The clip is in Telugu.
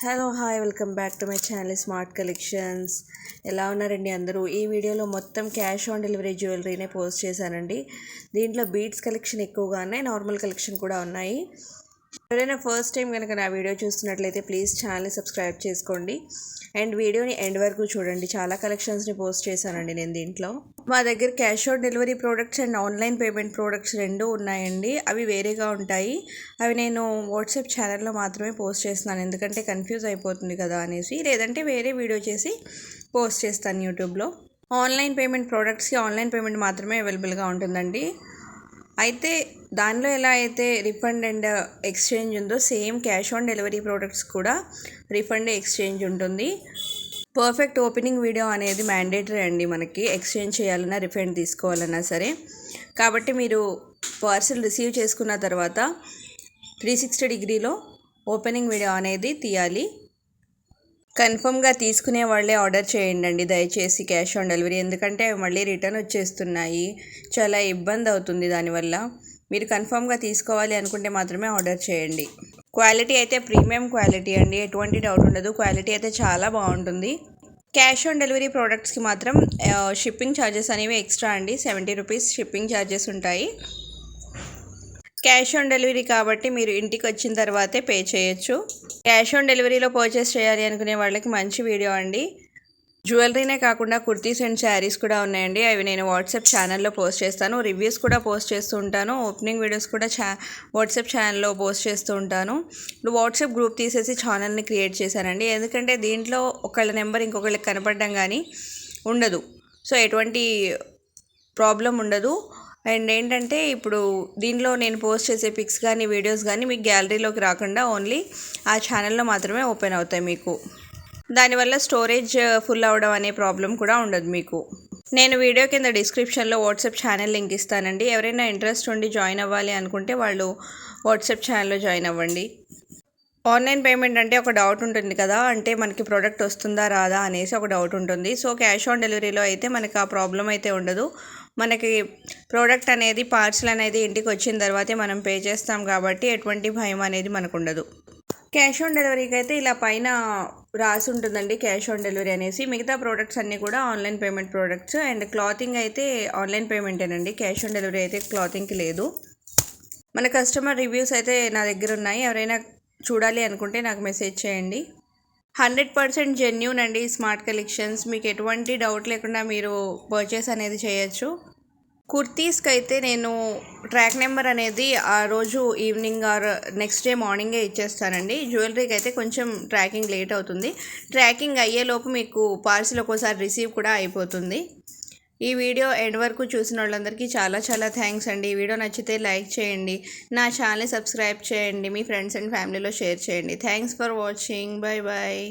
Hello hi welcome back to my channel smart collections. ఎలా ఉన్నారండి అందరూ? ఈ వీడియోలో మొత్తం క్యాష్ ఆన్ డెలివరీ జ్యువెలరీనే పోస్ట్ చేశానండి. దీంట్లో బీడ్స్ కలెక్షన్ ఎక్కువగా ఉన్నాయి, నార్మల్ కలెక్షన్ కూడా ఉన్నాయి. ఎవరైనా ఫస్ట్ టైం కనుక నా వీడియో చూస్తున్నట్లయితే ప్లీజ్ ఛానల్ని సబ్స్క్రైబ్ చేసుకోండి అండ్ వీడియోని ఎండ్ వరకు చూడండి. చాలా కలెక్షన్స్ని పోస్ట్ చేశానండి నేను దీంట్లో. మా దగ్గర cash on delivery products and online payment products రెండు ఉన్నాయండి. అవి వేరేగా ఉంటాయి. అవి నేను వాట్సాప్ ఛానల్లో మాత్రమే పోస్ట్ చేస్తున్నాను, ఎందుకంటే కన్ఫ్యూజ్ అయిపోతుంది కదా అనేసి. లేదంటే వేరే వీడియో చేసి పోస్ట్ చేస్తాను యూట్యూబ్లో. ఆన్లైన్ పేమెంట్ ప్రోడక్ట్స్కి ఆన్లైన్ పేమెంట్ మాత్రమే అవైలబుల్గా ఉంటుందండి. అయితే దానిలో ఎలా అయితే రిఫండ్ అండ్ ఎక్స్చేంజ్ ఉందో same cash on delivery products కూడా రిఫండ్ ఎక్స్చేంజ్ ఉంటుంది. పర్ఫెక్ట్ ఓపెనింగ్ వీడియో అనేది మ్యాండేటరీ అండి మనకి, ఎక్స్చేంజ్ చేయాలన్నా రిఫండ్ తీసుకోవాలన్నా సరే. కాబట్టి మీరు పార్సిల్ రిసీవ్ చేసుకున్న తర్వాత 360 డిగ్రీలో ఓపెనింగ్ వీడియో అనేది తీయాలి. కన్ఫర్మ్గా తీసుకునే వాళ్ళే ఆర్డర్ చేయండి దయచేసి క్యాష్ ఆన్ డెలివరీ, ఎందుకంటే అవి మళ్ళీ రిటర్న్ వచ్చేస్తున్నాయి. చాలా ఇబ్బంది అవుతుంది దానివల్ల. మీరు కన్ఫర్మ్గా తీసుకోవాలి అనుకుంటే మాత్రమే ఆర్డర్ చేయండి. క్వాలిటీ అయితే ప్రీమియం క్వాలిటీ అండి, ఎటువంటి డౌట్ ఉండదు. క్వాలిటీ అయితే చాలా బాగుంటుంది. క్యాష్ ఆన్ డెలివరీ ప్రోడక్ట్స్కి మాత్రం షిప్పింగ్ ఛార్జెస్ అనేవి ఎక్స్ట్రా అండి. 70 రూపీస్ షిప్పింగ్ ఛార్జెస్ ఉంటాయి. క్యాష్ ఆన్ డెలివరీ కాబట్టి మీరు ఇంటికి వచ్చిన తర్వాతే పే చేయొచ్చు. క్యాష్ ఆన్ డెలివరీలో పర్చేస్ చేయాలి అనుకునే వాళ్ళకి మంచి వీడియో అండి. జ్యువెలరీనే కాకుండా కుర్తీస్ అండ్ శారీస్ కూడా ఉన్నాయండి. అవి నేను వాట్సాప్ ఛానల్లో పోస్ట్ చేస్తాను. రివ్యూస్ కూడా పోస్ట్ చేస్తూ ఉంటాను. ఓపెనింగ్ వీడియోస్ కూడా వాట్సాప్ ఛానల్లో పోస్ట్ చేస్తూ ఉంటాను. ఇప్పుడు వాట్సాప్ గ్రూప్ తీసేసి ఛానల్ని క్రియేట్ చేశానండి, ఎందుకంటే దీంట్లో ఒకళ్ళ నెంబర్ ఇంకొకళ్ళకి కనపడడం కానీ ఉండదు. సో ఎటువంటి ప్రాబ్లం ఉండదు. అండ్ ఏంటంటే ఇప్పుడు దీనిలో నేను పోస్ట్ చేసే పిక్స్ కానీ వీడియోస్ కానీ మీకు గ్యాలరీలోకి రాకుండా ఓన్లీ ఆ ఛానల్లో మాత్రమే ఓపెన్ అవుతాయి మీకు. దానివల్ల స్టోరేజ్ ఫుల్ అవ్వడం అనే ప్రాబ్లం కూడా ఉండదు మీకు. నేను వీడియో కింద డిస్క్రిప్షన్లో వాట్సాప్ ఛానల్ లింక్ ఇస్తానండి. ఎవరైనా ఇంట్రెస్ట్ ఉండి జాయిన్ అవ్వాలి అనుకుంటే వాళ్ళు వాట్సాప్ ఛానల్లో జాయిన్ అవ్వండి. ఆన్లైన్ పేమెంట్ అంటే ఒక డౌట్ ఉంటుంది కదా, అంటే మనకి ప్రోడక్ట్ వస్తుందా రాదా అనేసి ఒక డౌట్ ఉంటుంది. సో క్యాష్ ఆన్ డెలివరీలో అయితే మనకి ఆ ప్రాబ్లం అయితే ఉండదు. మనకి ప్రోడక్ట్ అనేది పార్సల్ అనేది ఇంటికి వచ్చిన తర్వాతే మనం పే చేస్తాం కాబట్టి ఎటువంటి భయం అనేది మనకు ఉండదు. క్యాష్ ఆన్ డెలివరీకి అయితే ఇలా పైన రాసి ఉంటుందండి క్యాష్ ఆన్ డెలివరీ అనేసి. మిగతా ప్రోడక్ట్స్ అన్నీ కూడా online payment products. And clothing అయితే ఆన్లైన్ పేమెంటేనండి, క్యాష్ ఆన్ డెలివరీ అయితే క్లాతింగ్కి లేదు. మన కస్టమర్ రివ్యూస్ అయితే నా దగ్గర ఉన్నాయి. ఎవరైనా చూడాలి అనుకుంటే నాకు మెసేజ్ చేయండి. 100% జెన్యూన్ అండి స్మార్ట్ కలెక్షన్స్. మీకు ఎటువంటి డౌట్ లేకుండా మీరు పర్చేస్ అనేది చేయొచ్చు. కుర్తీస్కి అయితే నేను ట్రాక్ నెంబర్ అనేది ఆ రోజు ఈవినింగ్ ఆర్ నెక్స్ట్ డే మార్నింగే ఇచ్చేస్తానండి. జ్యువెలరీకి అయితే కొంచెం ట్రాకింగ్ లేట్ అవుతుంది. ట్రాకింగ్ అయ్యేలోపు మీకు పార్సిల్ ఒక్కోసారి రిసీవ్ కూడా అయిపోతుంది. ఈ వీడియో ఎండ్ వరకు చూసిన వాళ్ళందరికీ చాలా చాలా థ్యాంక్స్ అండి. ఈ వీడియో నచ్చితే లైక్ చేయండి, నా ఛానల్ని సబ్స్క్రైబ్ చేయండి, మీ ఫ్రెండ్స్ అండ్ ఫ్యామిలీలో షేర్ చేయండి. Thanks for watching. Bye bye.